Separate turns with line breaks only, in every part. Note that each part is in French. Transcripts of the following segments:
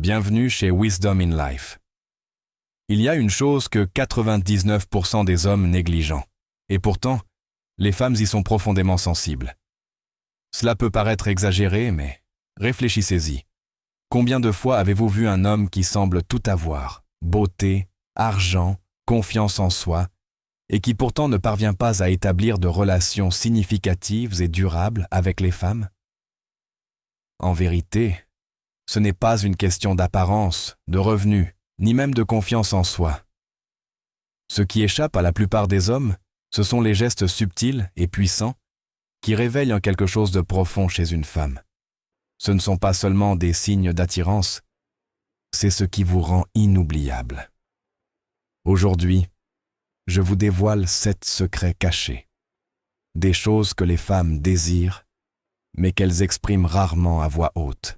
Bienvenue chez Wisdom in Life. Il y a une chose que 99% des hommes négligent, et pourtant, les femmes y sont profondément sensibles. Cela peut paraître exagéré, mais réfléchissez-y. Combien de fois avez-vous vu un homme qui semble tout avoir, beauté, argent, confiance en soi, et qui pourtant ne parvient pas à établir de relations significatives et durables avec les femmes? En vérité, ce n'est pas une question d'apparence, de revenus, ni même de confiance en soi. Ce qui échappe à la plupart des hommes, ce sont les gestes subtils et puissants qui réveillent en quelque chose de profond chez une femme. Ce ne sont pas seulement des signes d'attirance, c'est ce qui vous rend inoubliable. Aujourd'hui, je vous dévoile 7 secrets cachés, des choses que les femmes désirent, mais qu'elles expriment rarement à voix haute.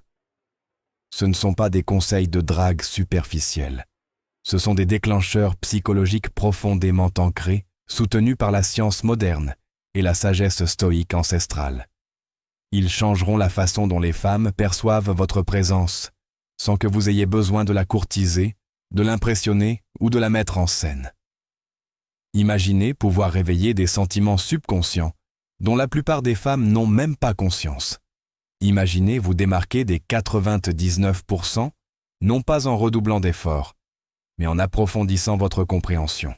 Ce ne sont pas des conseils de drague superficiels. Ce sont des déclencheurs psychologiques profondément ancrés, soutenus par la science moderne et la sagesse stoïque ancestrale. Ils changeront la façon dont les femmes perçoivent votre présence, sans que vous ayez besoin de la courtiser, de l'impressionner ou de la mettre en scène. Imaginez pouvoir réveiller des sentiments subconscients dont la plupart des femmes n'ont même pas conscience. Imaginez vous démarquer des 99%, non pas en redoublant d'efforts, mais en approfondissant votre compréhension.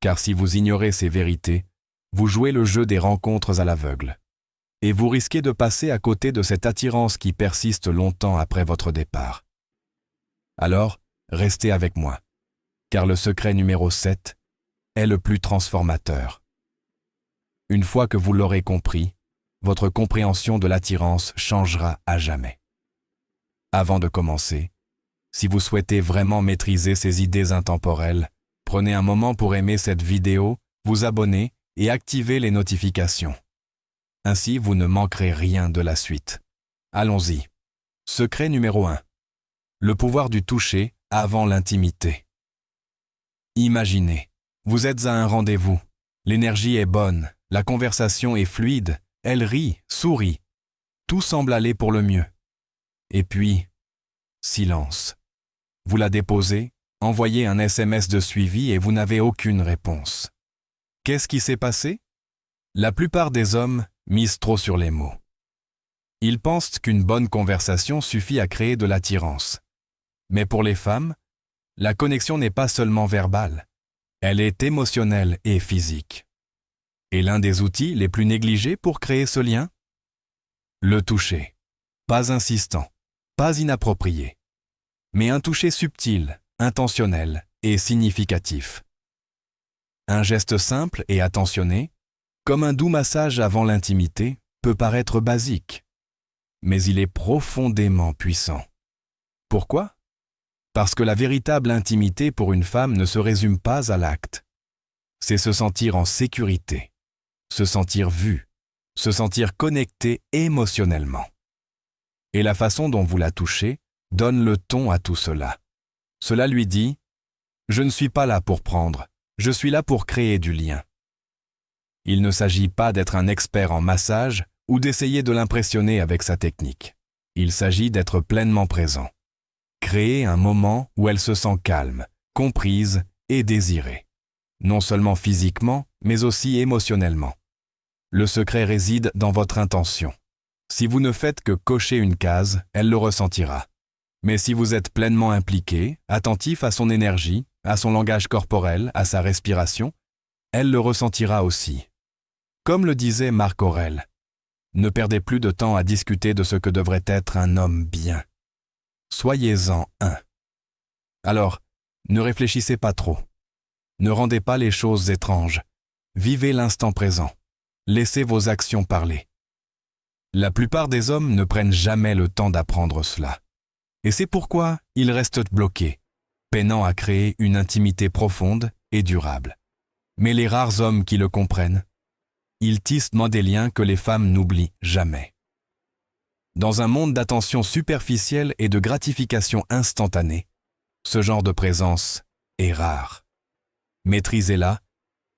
Car si vous ignorez ces vérités, vous jouez le jeu des rencontres à l'aveugle. Et vous risquez de passer à côté de cette attirance qui persiste longtemps après votre départ. Alors, restez avec moi, car le secret numéro 7 est le plus transformateur. Une fois que vous l'aurez compris, votre compréhension de l'attirance changera à jamais. Avant de commencer, si vous souhaitez vraiment maîtriser ces idées intemporelles, prenez un moment pour aimer cette vidéo, vous abonner et activer les notifications. Ainsi, vous ne manquerez rien de la suite. Allons-y. Secret numéro 1. Le pouvoir du toucher avant l'intimité. Imaginez, vous êtes à un rendez-vous. L'énergie est bonne, la conversation est fluide, elle rit, sourit. Tout semble aller pour le mieux. Et puis, silence. Vous la déposez, envoyez un SMS de suivi et vous n'avez aucune réponse. Qu'est-ce qui s'est passé? La plupart des hommes misent trop sur les mots. Ils pensent qu'une bonne conversation suffit à créer de l'attirance. Mais pour les femmes, la connexion n'est pas seulement verbale, elle est émotionnelle et physique. Et l'un des outils les plus négligés pour créer ce lien? Le toucher. Pas insistant, pas inapproprié, mais un toucher subtil, intentionnel et significatif. Un geste simple et attentionné, comme un doux massage avant l'intimité, peut paraître basique, mais il est profondément puissant. Pourquoi? Parce que la véritable intimité pour une femme ne se résume pas à l'acte. C'est se sentir en sécurité, se sentir vu, se sentir connecté émotionnellement. Et la façon dont vous la touchez donne le ton à tout cela. Cela lui dit « Je ne suis pas là pour prendre, je suis là pour créer du lien ». Il ne s'agit pas d'être un expert en massage ou d'essayer de l'impressionner avec sa technique. Il s'agit d'être pleinement présent. Créer un moment où elle se sent calme, comprise et désirée. Non seulement physiquement, mais aussi émotionnellement. Le secret réside dans votre intention. Si vous ne faites que cocher une case, elle le ressentira. Mais si vous êtes pleinement impliqué, attentif à son énergie, à son langage corporel, à sa respiration, elle le ressentira aussi. Comme le disait Marc Aurèle, ne perdez plus de temps à discuter de ce que devrait être un homme bien. Soyez-en un. Alors, ne réfléchissez pas trop. Ne rendez pas les choses étranges. Vivez l'instant présent. Laissez vos actions parler. La plupart des hommes ne prennent jamais le temps d'apprendre cela. Et c'est pourquoi ils restent bloqués, peinant à créer une intimité profonde et durable. Mais les rares hommes qui le comprennent, ils tissent des liens que les femmes n'oublient jamais. Dans un monde d'attention superficielle et de gratification instantanée, ce genre de présence est rare. Maîtrisez-la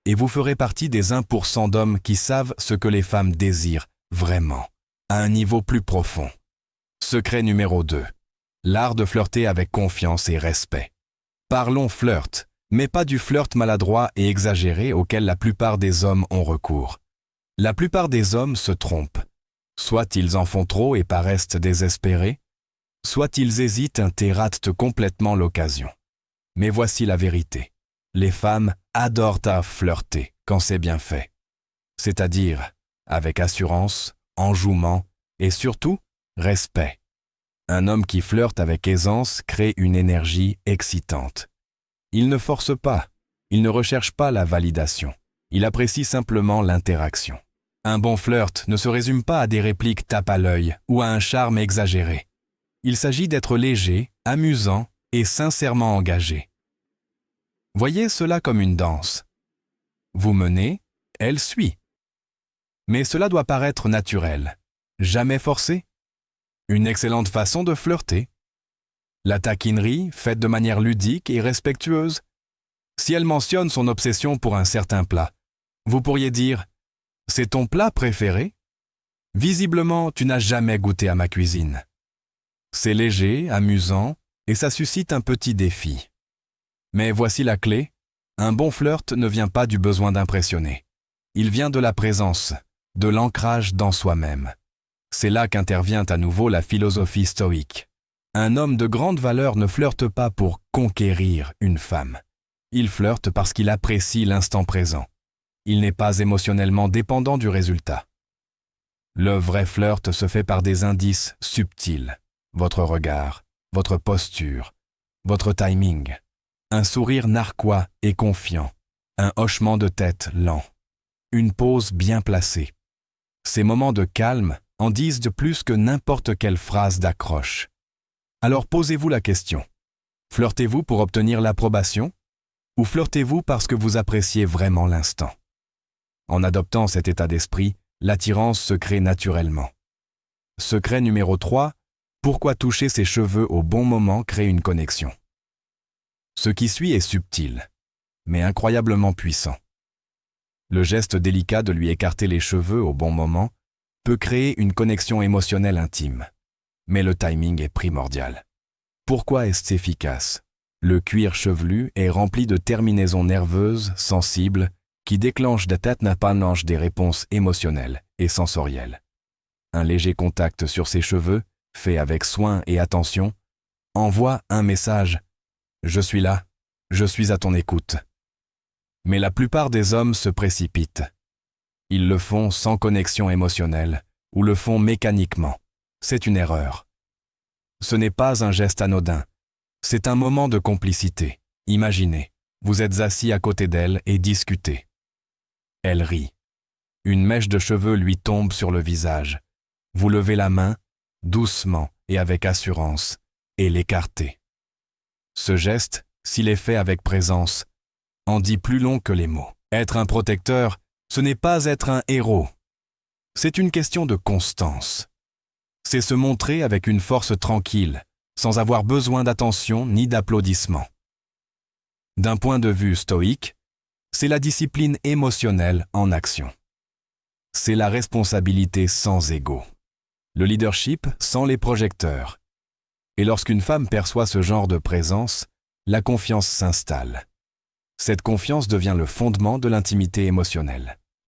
et vous ferez partie des 1% d'hommes qui savent ce que les femmes désirent vraiment, à un niveau plus profond. Secret numéro 2. L'art de flirter avec confiance et respect. Parlons flirt, mais pas du flirt maladroit et exagéré auquel la plupart des hommes ont recours. La plupart des hommes se trompent. Soit ils en font trop et paraissent désespérés, soit ils hésitent et ratent complètement l'occasion. Mais voici la vérité. Les femmes adorent à flirter quand c'est bien fait. C'est-à-dire avec assurance, enjouement et surtout respect. Un homme qui flirte avec aisance crée une énergie excitante. Il ne force pas, il ne recherche pas la validation. Il apprécie simplement l'interaction. Un bon flirt ne se résume pas à des répliques tape à l'œil ou à un charme exagéré. Il s'agit d'être léger, amusant et sincèrement engagé. Voyez cela comme une danse. Vous menez, elle suit. Mais cela doit paraître naturel, jamais forcé. Une excellente façon de flirter. La taquinerie, faite de manière ludique et respectueuse. Si elle mentionne son obsession pour un certain plat, vous pourriez dire « C'est ton plat préféré ?» Visiblement, tu n'as jamais goûté à ma cuisine. C'est léger, amusant, et ça suscite un petit défi. Mais voici la clé, un bon flirt ne vient pas du besoin d'impressionner. Il vient de la présence, de l'ancrage dans soi-même. C'est là qu'intervient à nouveau la philosophie stoïque. Un homme de grande valeur ne flirte pas pour conquérir une femme. Il flirte parce qu'il apprécie l'instant présent. Il n'est pas émotionnellement dépendant du résultat. Le vrai flirt se fait par des indices subtils. Votre regard, votre posture, votre timing. Un sourire narquois et confiant. Un hochement de tête lent. Une pause bien placée. Ces moments de calme en disent de plus que n'importe quelle phrase d'accroche. Alors posez-vous la question. Flirtez-vous pour obtenir l'approbation? Ou flirtez-vous parce que vous appréciez vraiment l'instant? En adoptant cet état d'esprit, l'attirance se crée naturellement. Secret numéro 3, pourquoi toucher ses cheveux au bon moment crée une connexion? Ce qui suit est subtil, mais incroyablement puissant. Le geste délicat de lui écarter les cheveux au bon moment peut créer une connexion émotionnelle intime. Mais le timing est primordial. Pourquoi est-ce efficace? Le cuir chevelu est rempli de terminaisons nerveuses, sensibles, qui déclenchent des réponses émotionnelles et sensorielles. Un léger contact sur ses cheveux, fait avec soin et attention, envoie un message « Je suis là, je suis à ton écoute ». Mais la plupart des hommes se précipitent. Ils le font sans connexion émotionnelle ou le font mécaniquement. C'est une erreur. Ce n'est pas un geste anodin. C'est un moment de complicité. Imaginez, vous êtes assis à côté d'elle et discutez. Elle rit. Une mèche de cheveux lui tombe sur le visage. Vous levez la main, doucement et avec assurance, et l'écartez. Ce geste, s'il est fait avec présence, en dit plus long que les mots. Être un protecteur, ce n'est pas être un héros. C'est une question de constance. C'est se montrer avec une force tranquille, sans avoir besoin d'attention ni d'applaudissements. D'un point de vue stoïque, c'est la discipline émotionnelle en action. C'est la responsabilité sans ego. Le leadership sans les projecteurs. Et lorsqu'une femme perçoit ce genre de présence, la confiance s'installe. Cette confiance devient le fondement de l'intimité émotionnelle.